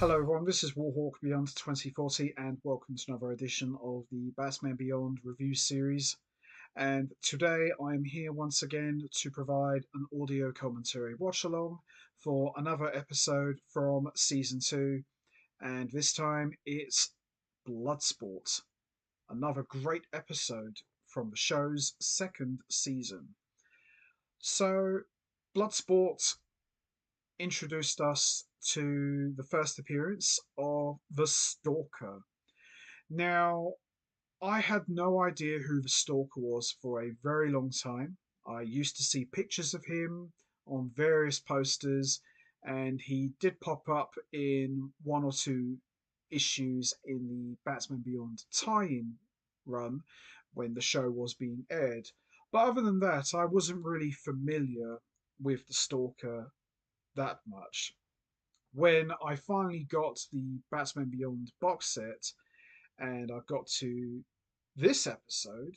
Hello everyone, this is Warhawk Beyond 2040 and welcome to another edition of the Batman Beyond review series. And today I am here once again to provide an audio commentary watch along for another episode from Season 2, and this time it's Bloodsport, another great episode from the show's second season. So, Bloodsport introduced us to the first appearance of the Stalker. Now, I had no idea who the Stalker was for a very long time. I used to see pictures of him on various posters, and he did pop up in one or two issues in the Batman Beyond tie-in run when the show was being aired. But other than that, I wasn't really familiar with the Stalker that much. When I finally got the Batman Beyond box set and I got to this episode,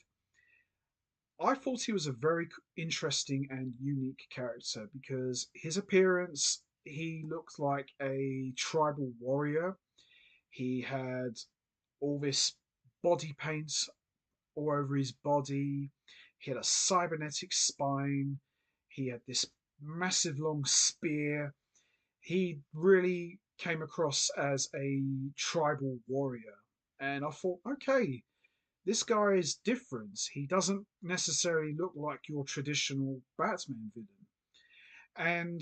I thought he was a very interesting and unique character because his appearance, he looked like a tribal warrior. He had all this body paint all over his body. He had a cybernetic spine. He had this massive long spear. He really came across as a tribal warrior. And I thought, okay, this guy is different. He doesn't necessarily look like your traditional Batman villain. And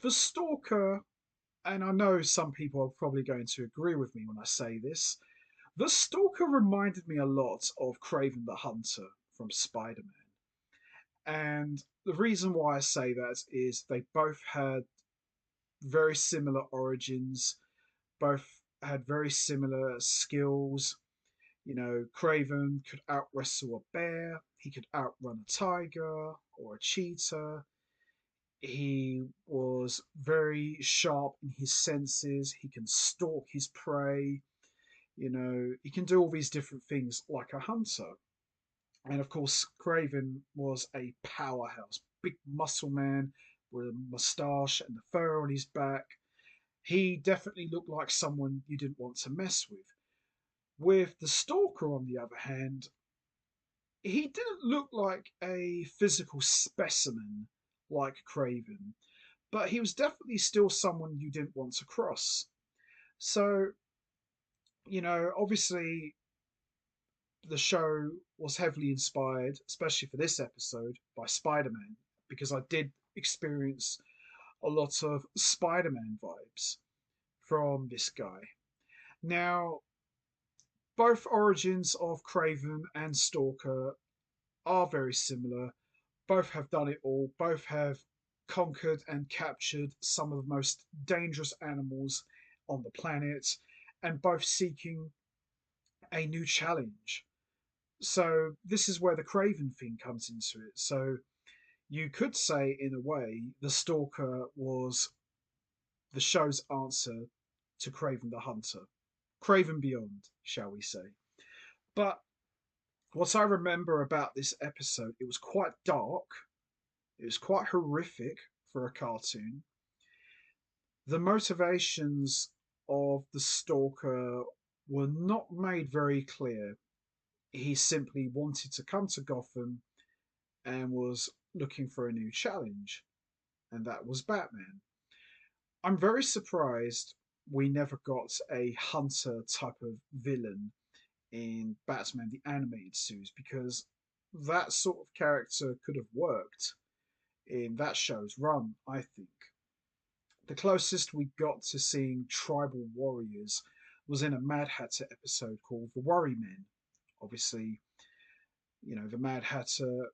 the Stalker, and I know some people are probably going to agree with me when I say this, the Stalker reminded me a lot of Kraven the Hunter from Spider Man. And the reason why I say that is they both had very similar origins, both had very similar skills. You know, Craven could out wrestle a bear, he could outrun a tiger or a cheetah. He was very sharp in his senses, he can stalk his prey, you know, he can do all these different things like a hunter. And of course, Craven was a powerhouse, big muscle man with a moustache and the fur on his back. He definitely looked like someone you didn't want to mess with. With the Stalker, on the other hand, he didn't look like a physical specimen like Craven, but he was definitely still someone you didn't want to cross. So, you know, obviously the show was heavily inspired, especially for this episode, by Spider Man, because I did experience a lot of Spider Man vibes from this guy. Now, both origins of Craven and Stalker are very similar. Both have done it all. Both have conquered and captured some of the most dangerous animals on the planet, and both seeking a new challenge. So, this is where the Craven thing comes into it. So, you could say, in a way, the Stalker was the show's answer to Craven the Hunter. Craven Beyond, shall we say. But what I remember about this episode, it was quite dark. It was quite horrific for a cartoon. The motivations of the Stalker were not made very clear. He simply wanted to come to Gotham and was looking for a new challenge, and that was Batman. I'm very surprised we never got a hunter type of villain in Batman the Animated Series because that sort of character could have worked in that show's run, I think. The closest we got to seeing tribal warriors was in a Mad Hatter episode called The Worry Men. Obviously, you know, the Mad Hatter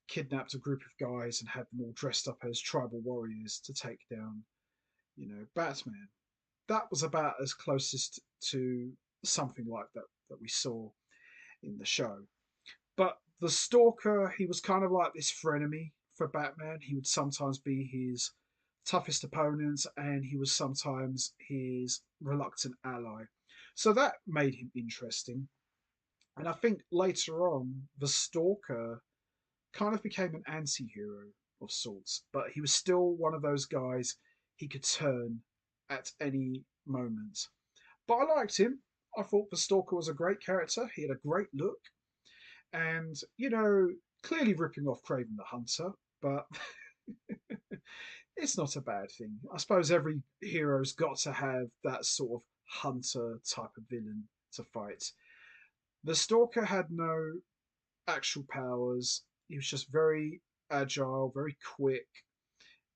kidnapped a group of guys and had them all dressed up as tribal warriors to take down, you know, Batman. That was about as closest to something like that that we saw in the show. But the Stalker, he was kind of like this frenemy for Batman. He would sometimes be his toughest opponent, and he was sometimes his reluctant ally. So that made him interesting. And I think later on, the Stalker kind of became an anti hero of sorts, but he was still one of those guys he could turn at any moment. But I liked him. I thought the Stalker was a great character. He had a great look, and clearly ripping off Craven the Hunter, but it's not a bad thing. I suppose every hero's got to have that sort of hunter type of villain to fight. The Stalker had no actual powers. He was just very agile, very quick,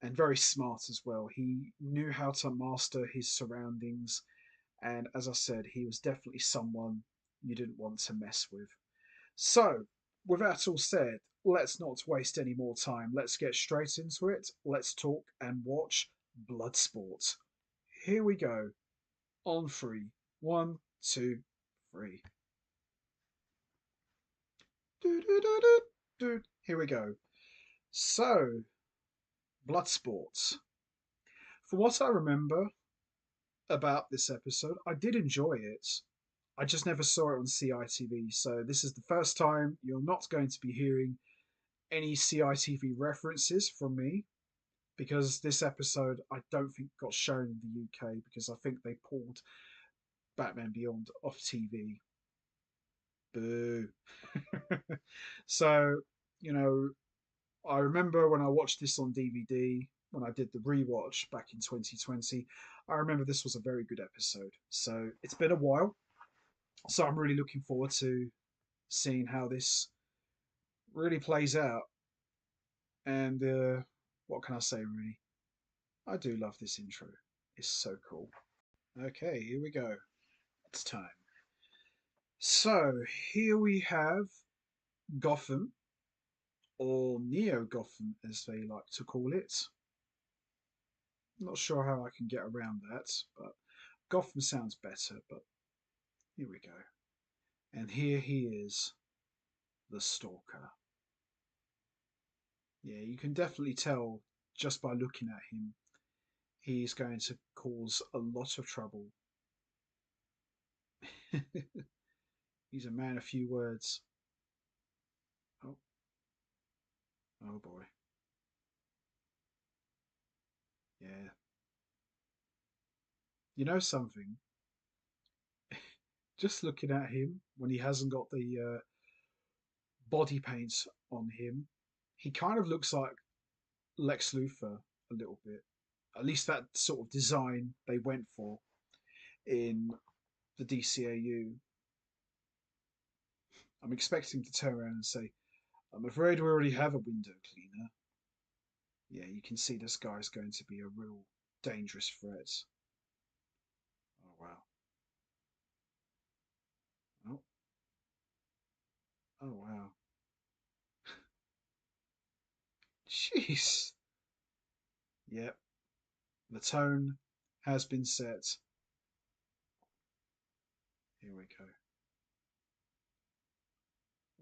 and very smart as well. He knew how to master his surroundings, and as I said, he was definitely someone you didn't want to mess with. So, with that all said, let's not waste any more time. Let's get straight into it. Let's talk and watch Bloodsport. Here we go. On three. One, two, three. Do, do, do, do, do. Here we go. So, Bloodsport. For what I remember about this episode, I did enjoy it. I just never saw it on CITV, so this is the first time you're not going to be hearing any CITV references from me because this episode I don't think got shown in the UK because I think they pulled Batman Beyond off TV. Boo. So, you know, I remember when I watched this on DVD, when I did the rewatch back in 2020, I remember this was a very good episode. So it's been a while. So I'm really looking forward to seeing how this really plays out. And what can I say, really? I do love this intro. It's so cool. Okay, here we go. It's time. So here we have Gotham, or Neo Gotham as they like to call it. Not sure how I can get around that, but Gotham sounds better, but here we go. And here he is, the Stalker. Yeah, you can definitely tell just by looking at him, he's going to cause a lot of trouble. He's a man of few words. Oh, oh boy. Yeah. You know something? Just looking at him when he hasn't got the body paint on him, he kind of looks like Lex Luthor a little bit. At least that sort of design they went for in the DCAU. I'm expecting to turn around and say, I'm afraid we already have a window cleaner. Yeah, you can see this guy's going to be a real dangerous threat. Oh, wow. Oh, oh wow. Jeez. Yep, the tone has been set. Here we go.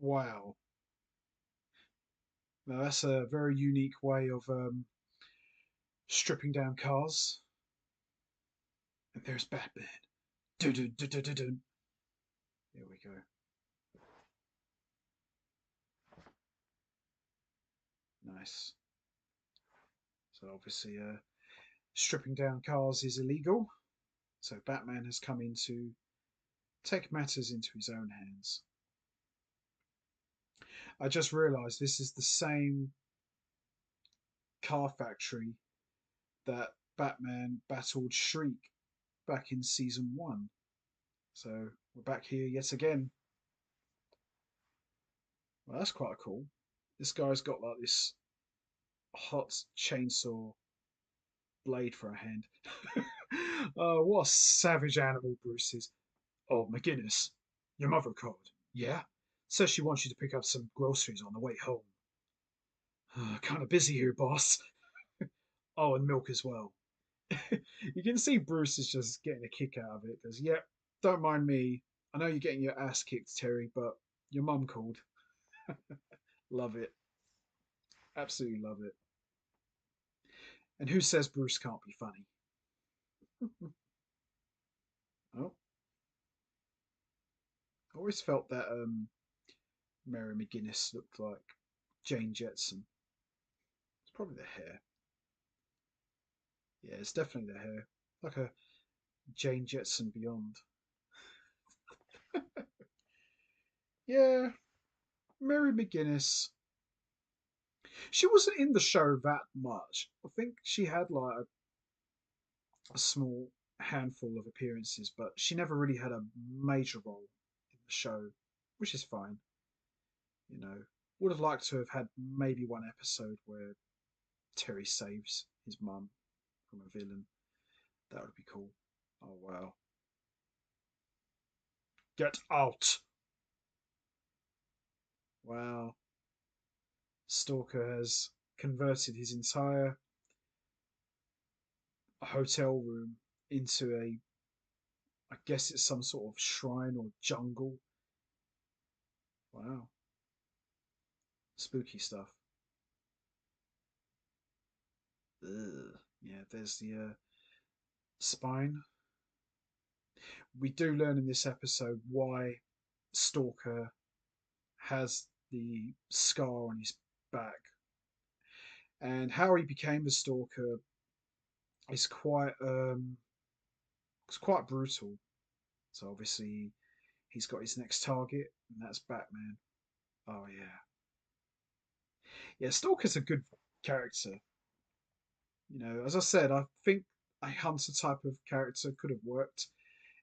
Wow. Now that's a very unique way of stripping down cars. And there's Batman. Do do do do do do. Here we go. Nice. So obviously, stripping down cars is illegal. So Batman has come in to take matters into his own hands. I just realised this is the same car factory that Batman battled Shriek back in season one. So we're back here yet again. Well, that's quite cool. This guy's got like this hot chainsaw blade for a hand. Oh, what a savage animal Bruce is. Oh, McGinnis, your mother called. Yeah? Says she wants you to pick up some groceries on the way home. Kind of busy here, boss. Oh, and milk as well. You can see Bruce is just getting a kick out of it because, yeah, don't mind me. I know you're getting your ass kicked, Terry, but your mum called. Love it. Absolutely love it. And who says Bruce can't be funny? Oh, I always felt that Mary McGuinness looked like Jane Jetson. It's probably the hair. Yeah, it's definitely the hair. like a Jane Jetson Beyond. Yeah, Mary McGuinness. She wasn't in the show that much. I think she had like a small handful of appearances, but she never really had a major role in the show, which is fine. You know, would have liked to have had maybe one episode where Terry saves his mum from a villain. That would be cool. Oh wow. Get out! Wow. Stalker has converted his entire hotel room into a, I guess it's some sort of shrine or jungle. Wow. Spooky stuff. Ugh. Yeah, there's the spine. We do learn in this episode why Stalker has the scar on his back, and how he became the Stalker is quite brutal. So obviously he's got his next target, and that's Batman. Oh yeah, yeah. Stalker's a good character. You know, as I said, I think a hunter type of character could have worked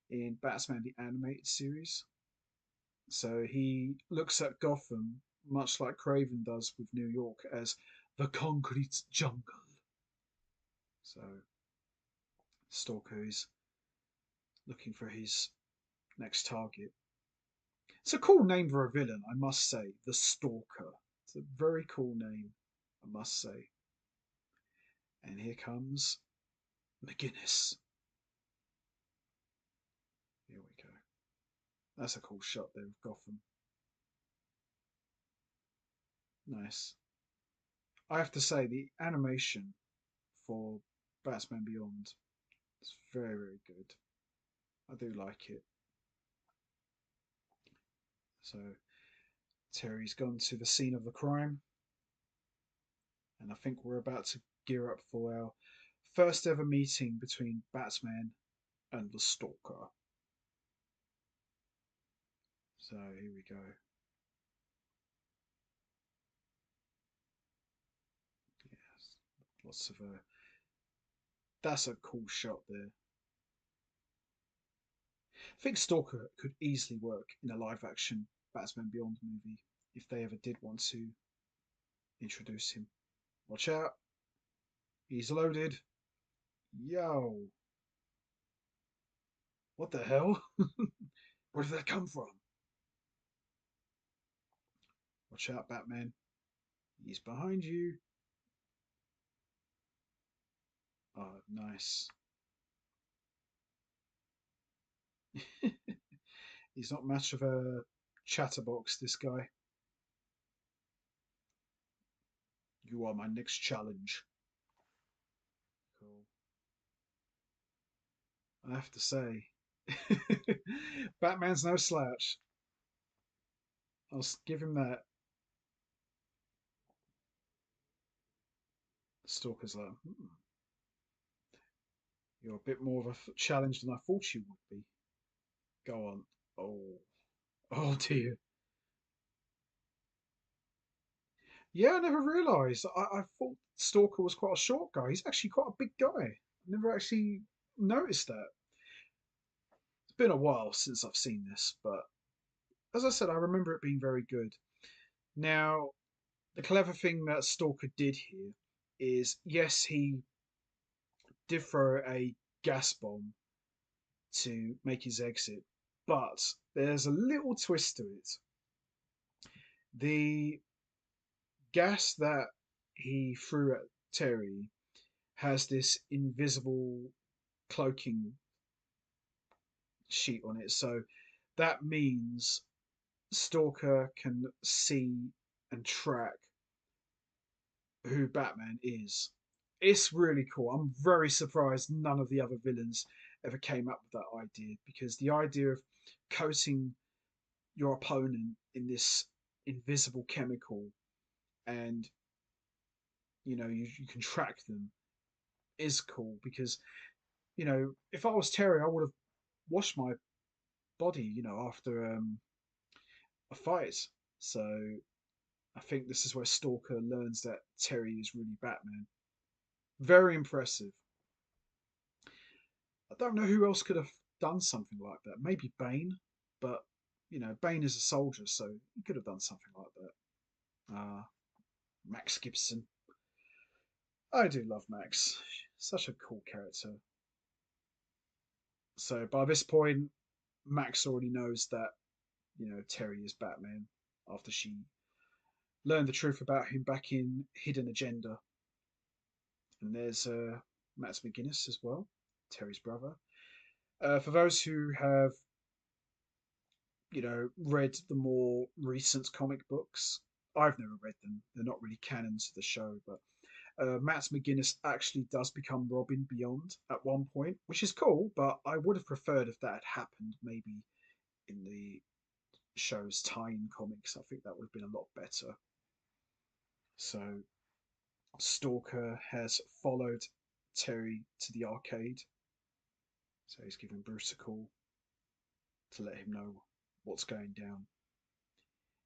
in Batman the animated series. So he looks at Gotham much like Craven does with New York as the concrete jungle. So Stalker is looking for his next target. It's a cool name for a villain, I must say. The Stalker. It's a very cool name, I must say. And here comes McGuinness. Here we go. That's a cool shot there of Gotham. Nice. I have to say, the animation for Batman Beyond is very, very good. I do like it. So Terry's gone to the scene of the crime, and I think we're about to gear up for our first ever meeting between Batman and the Stalker. So here we go. Yes, lots of that's a cool shot there. I think Stalker could easily work in a live action Batman Beyond movie if they ever did want to introduce him. Watch out, he's loaded. Yo, what the hell? Where did that come from? Watch out, Batman. He's behind you. Oh, nice. He's not much of a chatterbox, this guy. You are my next challenge. Cool. I have to say, Batman's no slouch. I'll give him that. Stalker's like, you're a bit more of a challenge than I thought you would be. Go on. Oh, oh dear. Yeah, I never realised. I thought Stalker was quite a short guy. He's actually quite a big guy. I never actually noticed that. It's been a while since I've seen this, but as I said, I remember it being very good. Now, the clever thing that Stalker did here is, yes, he did throw a gas bomb to make his exit, but there's a little twist to it. The gas that he threw at Terry has this invisible cloaking sheet on it, so that means Stalker can see and track who Batman is. It's really cool. I'm very surprised none of the other villains ever came up with that idea, because the idea of coating your opponent in this invisible chemical, and you can track them, is cool, because if I was Terry, I would have washed my body, after a fight. So I think this is where Stalker learns that Terry is really Batman. Very impressive. I don't know who else could have done something like that. Maybe Bane, but Bane is a soldier, so he could have done something like that. Max Gibson. I do love Max. Such a cool character. So by this point, Max already knows that Terry is Batman after she learned the truth about him back in Hidden Agenda. And there's Matt McGuinness as well, Terry's brother. For those who have read the more recent comic books, I've never read them. They're not really canon to the show, but Matt McGuinness actually does become Robin Beyond at one point, which is cool. But I would have preferred if that had happened maybe in the show's tie-in comics. I think that would have been a lot better. So Stalker has followed Terry to the arcade. So he's giving Bruce a call to let him know what's going down.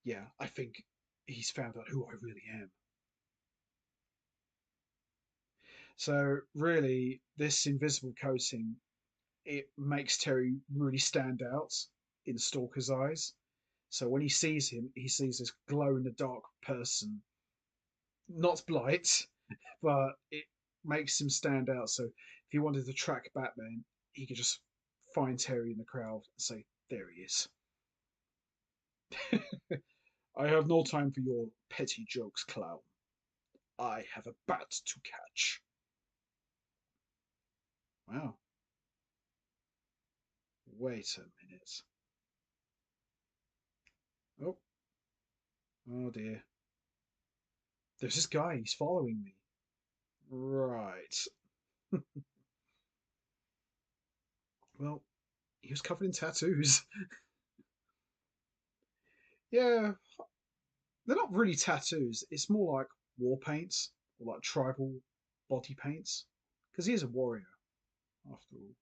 Yeah, I think he's found out who I really am. So really, this invisible coating, it makes Terry really stand out in Stalker's eyes. So when he sees him, he sees this glow in the dark person. Not Blight, but it makes him stand out. So if he wanted to track Batman, he could just find Terry in the crowd and say, "There he is." I have no time for your petty jokes, clown. I have a bat to catch. Wow. Wait a minute. Oh, oh dear. There's this guy. He's following me. Right. Well, he was covered in tattoos. Yeah, they're not really tattoos. It's more like war paints or like tribal body paints. Because he is a warrior, after all.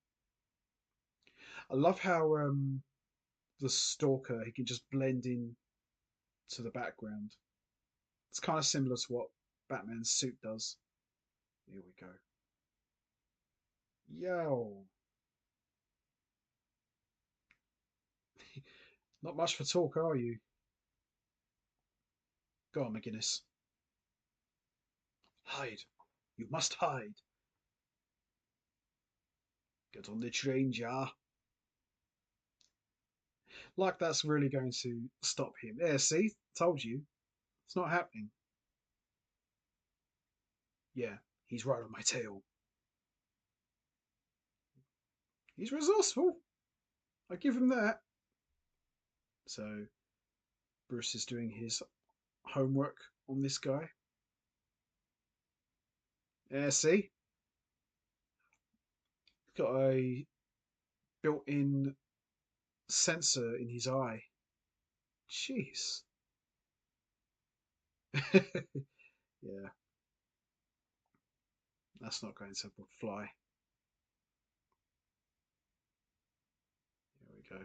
I love how the stalker he can just blend in to the background. It's kind of similar to what Batman's suit does. Here we go. Yo, not much for talk, are you? Go on, McGuinness. Hide. You must hide. Get on the train, ja. Like that's really going to stop him. Yeah, see? Told you. It's not happening. Yeah, he's right on my tail. He's resourceful. I give him that. So Bruce is doing his homework on this guy. Yeah, see? Got a built-in sensor in his eye. Jeez. Yeah, that's not going to fly. There we go.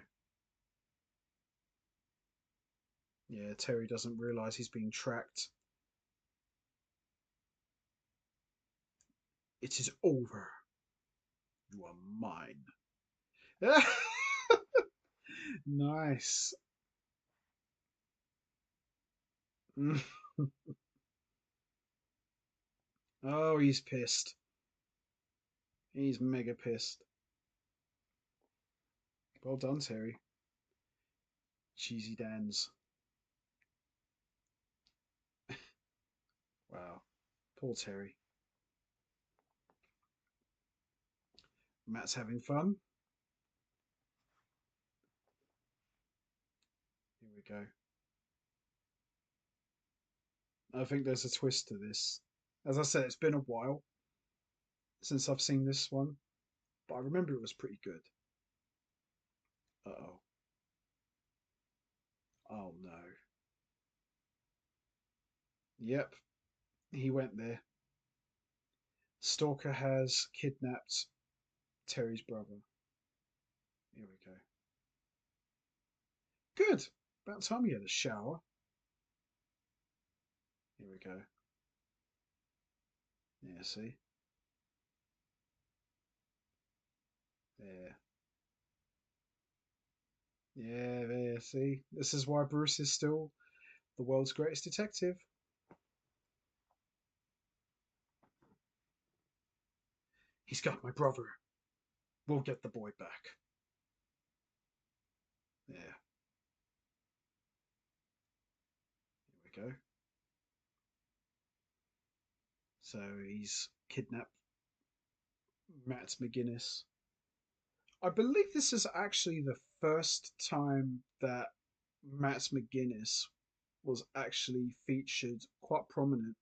Yeah, Terry doesn't realise he's being tracked. It is over. You are mine. Nice. Oh, he's pissed. He's mega pissed. Well done, Terry. Cheesy Dan's. Wow. Poor Terry. Matt's having fun. Here we go. I think there's a twist to this. As I said, it's been a while since I've seen this one, but I remember it was pretty good. Uh-oh. Oh no. Yep, he went there. Stalker has kidnapped Terry's brother. Here we go. Good. About time you had a shower. Here we go. Yeah, see? There. Yeah, there, see? This is why Bruce is still the world's greatest detective. He's got my brother. We'll get the boy back. Yeah, here we go. So he's kidnapped Matt McGuinness. I believe this is actually the first time that Matt McGuinness was actually featured quite prominent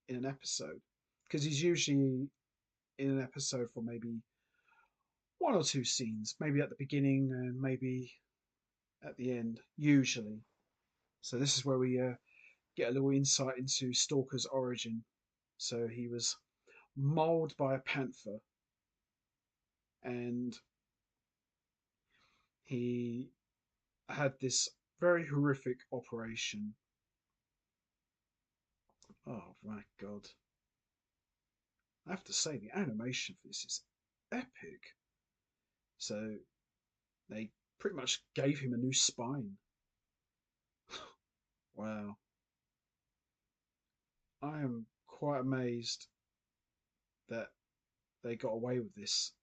in an episode, because he's usually in an episode for maybe one or two scenes, maybe at the beginning and maybe at the end, usually. So this is where we get a little insight into Stalker's origin. So he was mauled by a panther, and he had this very horrific operation. Oh my god. I have to say, the animation for this is epic. So they pretty much gave him a new spine. Wow. I am quite amazed that they got away with this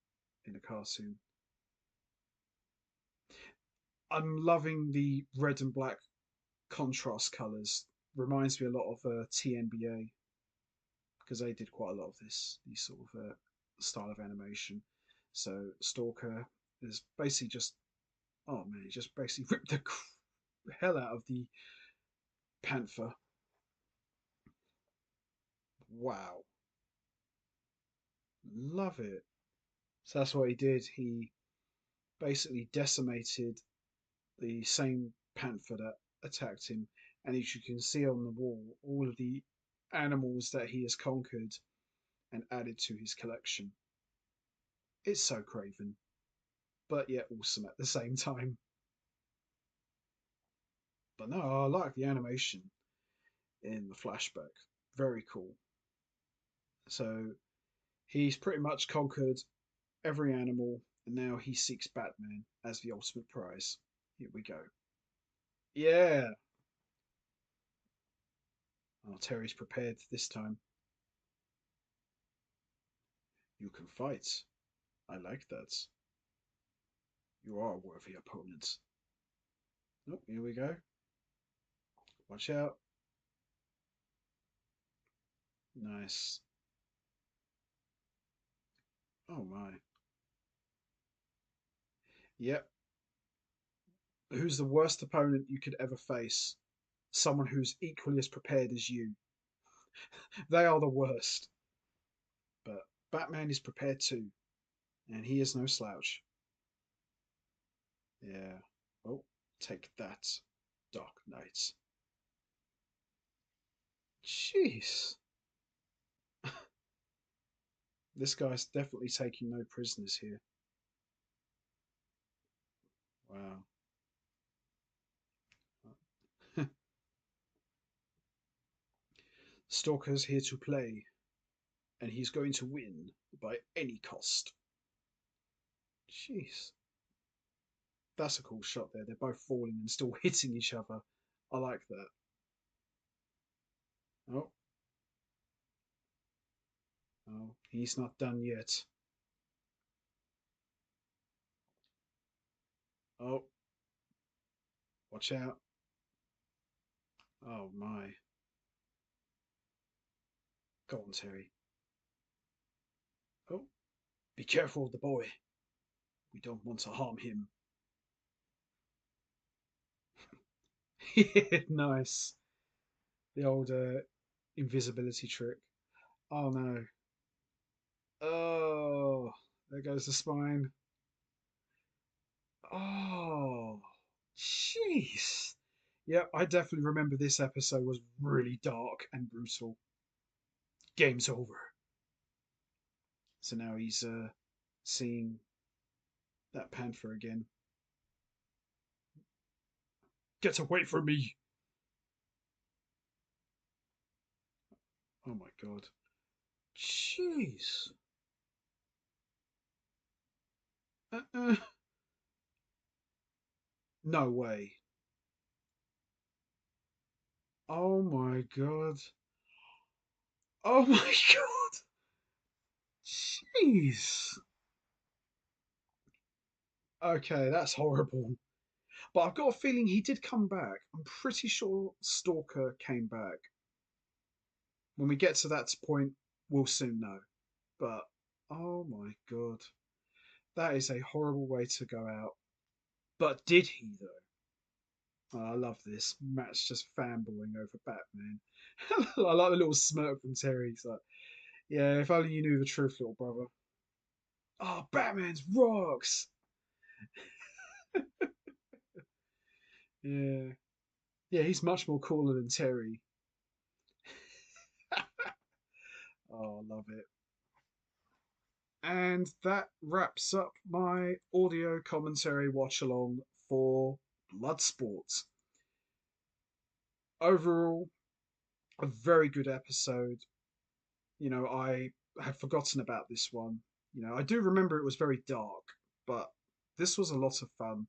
in a cartoon. I'm loving the red and black contrast colours. Reminds me a lot of TNBA, because they did quite a lot of these sort of style of animation. So Stalker is basically just, oh man, he just basically ripped the hell out of the panther. Wow, love it. So that's what he did. He basically decimated the same panther that attacked him, and as you can see on the wall, all of the animals that he has conquered and added to his collection. It's so craven, but yet awesome at the same time. But no, I like the animation in the flashback. Very cool. So he's pretty much conquered every animal, and now he seeks Batman as the ultimate prize. Here we go. Yeah. Oh, Terry's prepared this time. You can fight. I like that. You are a worthy opponent. Oh, here we go. Watch out. Nice. Oh my. Yep. Who's the worst opponent you could ever face? Someone who's equally as prepared as you. They are the worst. But Batman is prepared too, and he is no slouch. Yeah. Oh, take that, Dark Knight. Jeez. This guy's definitely taking no prisoners here. Wow. Stalker's here to play, and he's going to win by any cost. Jeez. That's a cool shot there. They're both falling and still hitting each other. I like that. Oh, oh, he's not done yet. Oh, watch out. Oh my. Go on, Terry. Oh, be careful of the boy. We don't want to harm him. Nice. The old invisibility trick. Oh no. Oh, there goes the spine. Oh, jeez. Yeah, I definitely remember this episode was really dark and brutal. Game's over. So now he's seeing That panther again. Get away from me! Oh my god. Jeez. Uh-uh. No way. Oh my god. Oh my god. Jeez. Okay, that's horrible. But I've got a feeling he did come back. I'm pretty sure Stalker came back. When we get to that point, we'll soon know. But oh my god, that is a horrible way to go out. But did he though? Oh, I love this. Matt's just fanboying over Batman. I like the little smirk from Terry. He's like, "Yeah, if only you knew the truth, little brother." Oh, Batman's rocks. Yeah, yeah, he's much more cooler than Terry. Oh, I love it. And that wraps up my audio commentary watch along for Bloodsport. Overall, a very good episode. I had forgotten about this one. I do remember it was very dark, but this was a lot of fun.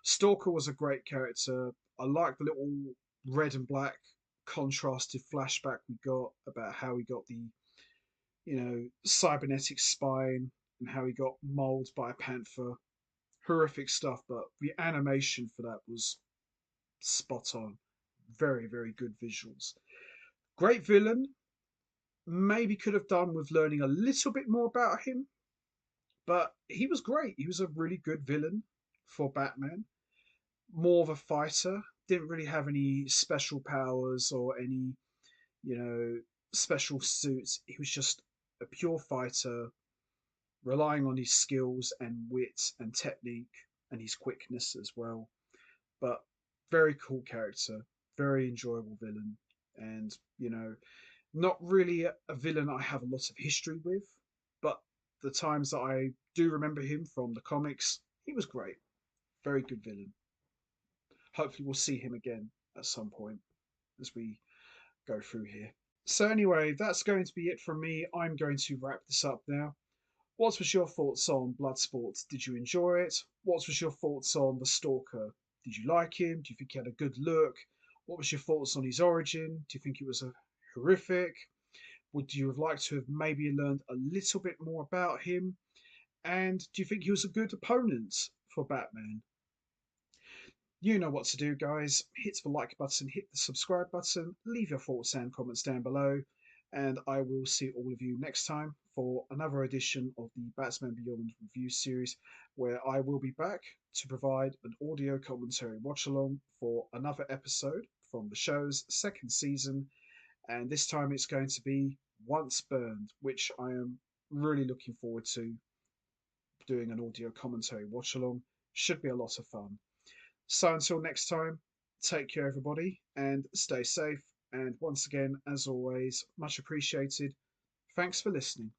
Stalker was a great character. I like the little red and black contrasted flashback we got about how he got the, cybernetic spine and how he got mauled by a panther. Horrific stuff, but the animation for that was spot on. Very, very good visuals. Great villain. Maybe could have done with learning a little bit more about him, but he was great. He was a really good villain for Batman. More of a fighter. Didn't really have any special powers or any, you know, special suits. He was just a pure fighter, relying on his skills and wit and technique and his quickness as well. But very cool character, very enjoyable villain, and not really a villain I have a lot of history with, but the times that I do remember him from the comics, he was great. Very good villain. Hopefully, we'll see him again at some point as we go through here. So, anyway, that's going to be it from me. I'm going to wrap this up now. What was your thoughts on Bloodsport? Did you enjoy it? What was your thoughts on the Stalker? Did you like him? Do you think he had a good look? What was your thoughts on his origin? Do you think it was a horrific? Would you have liked to have maybe learned a little bit more about him? And do you think he was a good opponent for Batman? You know what to do, guys. Hit the like button, hit the subscribe button, leave your thoughts and comments down below, and I will see all of you next time for another edition of the Batman Beyond review series, where I will be back to provide an audio commentary watch along for another episode from the show's second season, and this time it's going to be Once Burned, which I am really looking forward to doing an audio commentary watch along. Should be a lot of fun. So until next time, take care, everybody, and stay safe. And once again, as always, much appreciated. Thanks for listening.